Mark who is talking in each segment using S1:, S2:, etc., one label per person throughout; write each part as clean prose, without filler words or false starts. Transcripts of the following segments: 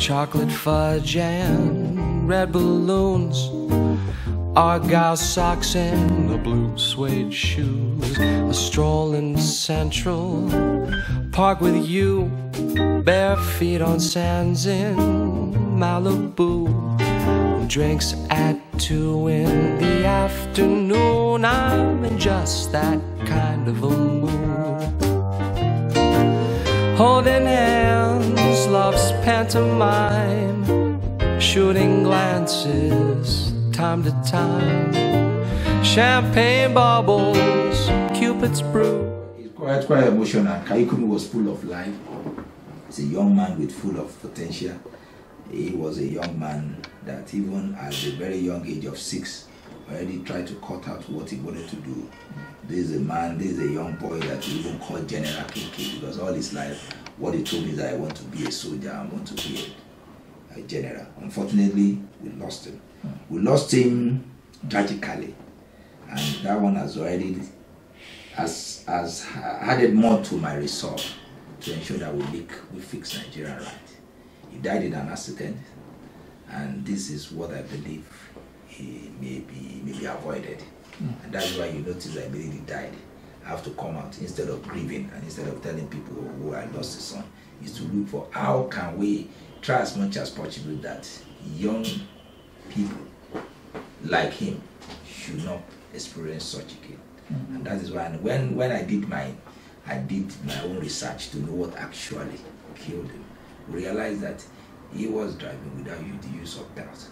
S1: chocolate fudge and red balloons, Argyle socks and the blue suede shoes. A stroll in Central Park with you, bare feet on sands in Malibu. Drinks at 2 in the afternoon. I'm in just that kind of a mood. Holding hands, love's pantomime, shooting glances time to time, champagne bubbles, Cupid's brew.
S2: It's quite emotional. Kayikunmi was full of life. He's a young man with full of potential. He was a young man that even at a very young age of 6 already tried to cut out what he wanted to do. This is a young boy that he even called General KK, because all his life what he told me is that I want to be a soldier, I want to be a general. Unfortunately, we lost him. We lost him tragically, and that one has already has added more to my resolve to ensure that we fix Nigeria right. He died in an accident, and this is what I believe he may be avoided. And that's why you notice I believe he died. I have to come out instead of grieving and instead of telling people who I lost his son, is to look for how can we try as much as possible that young people like him should not experience such again. And that is why when I did my own research to know what actually killed him, realized that he was driving without the use of belt.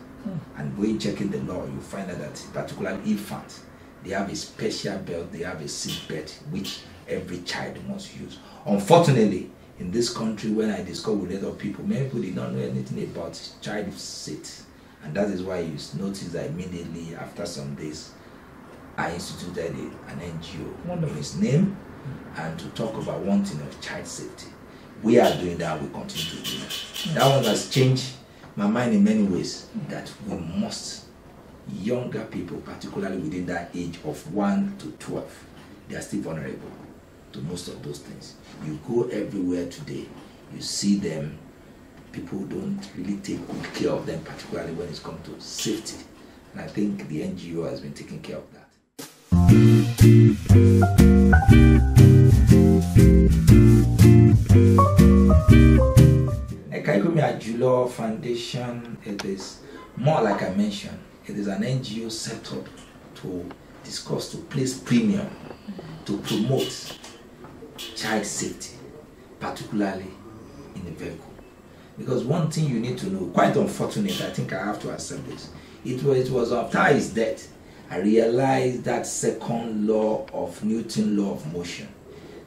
S2: And when checking the law, you find out that particularly infants, they have a special belt, they have a seat belt which every child must use. Unfortunately, in this country, when I discovered with other people, many people did not know anything about child seats. And that is why you notice that immediately after some days, I instituted an NGO in his name and to talk about one thing of child safety. We are doing that, we continue to do that. That one has changed my mind in many ways, that we must, younger people, particularly within that age of 1 to 12, they are still vulnerable to most of those things. You go everywhere today, you see them, people don't really take good care of them, particularly when it comes to safety. And I think the NGO has been taking care of that. Kayode Ajulo Foundation, it is more like I mentioned, it is an NGO set up to discuss, to place premium, to promote child safety, particularly in the vehicle. Because one thing you need to know, quite unfortunate, I think I have to accept this, it was after his death, I realized that second law of Newton's law of motion,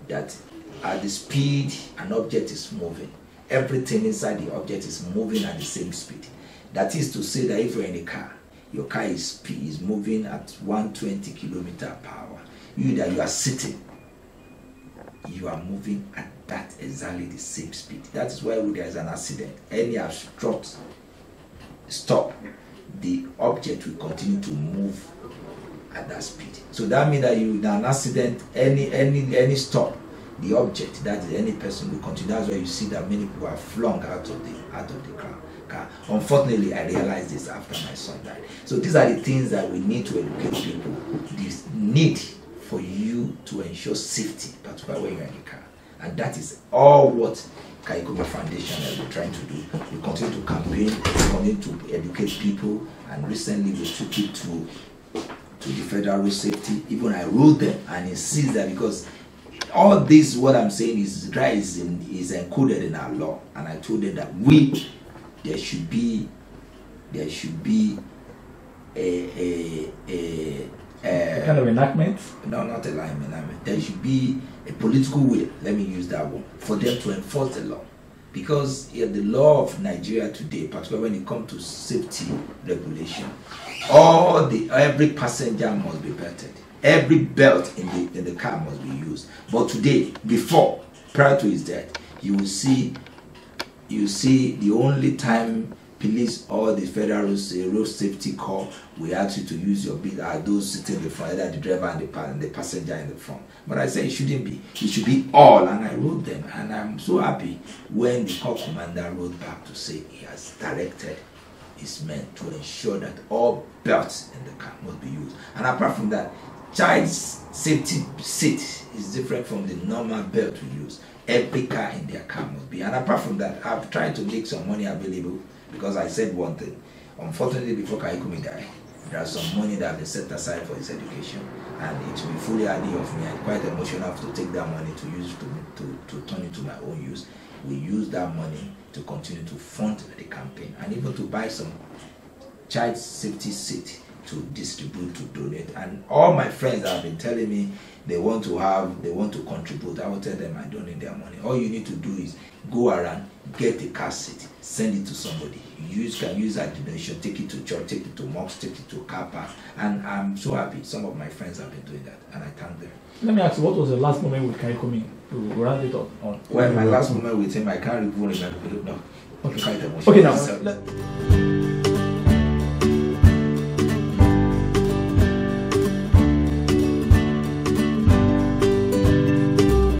S2: that at the speed an object is moving, everything inside the object is moving at the same speed. That is to say that if you're in a car, your car is moving at 120 km/h. You are sitting, you are moving at that exactly the same speed. That is why when there is an accident, any abrupt stop, the object will continue to move at that speed. So that means that in an accident, any stop, the object, that is any person, will continue. That's why you see that many people are flung out of the car. Unfortunately, I realized this after my son died. So these are the things that we need to educate people. This need for you to ensure safety, particularly when you're in the car. And that is all what Kayikunmi Foundation has been trying to do. We continue to campaign, we continue to educate people, and recently we took it to the Federal Road Safety. Even I wrote them and insist that, because all this, what I'm saying is encoded in our law, and I told them that there should be a
S3: kind of enactment?
S2: No, not a enactment. There should be a political will, let me use that one, for them to enforce the law. Because the law of Nigeria today, particularly when it comes to safety regulation, every passenger must be belted. Every belt in the car must be used. But today, prior to his death, you see the only time police or the federal road safety corps will ask you to use your bill are those sitting in the front, either the driver and the passenger in the front. But I said it shouldn't be. It should be all, and I wrote them. And I'm so happy when the corps commander wrote back to say he has directed his men to ensure that all belts in the car must be used. And apart from that, child's safety seat is different from the normal belt we use. Every car in their car must be. And apart from that, I've tried to make some money available because I said one thing. Unfortunately, before Kayikunmi died, there's some money that has been set aside for his education, and it will be fully worthy of me. I'm quite emotional to take that money to use to turn it to my own use. We use that money to continue to fund the campaign and even to buy some child safety seat to distribute, to donate. And all my friends that have been telling me they want to contribute, I will tell them I don't need their money. All you need to do is go around, get a car seat, send it to somebody. You can use that donation, take it to church, take it to mosque, take it to car park. And I'm so happy. Some of my friends have been doing that, and I thank them.
S3: Let me ask you, what was the last moment with Kayikunmi to round it up on?
S2: Well, my last moment with him, I can't even remember. No.
S3: Okay, okay now.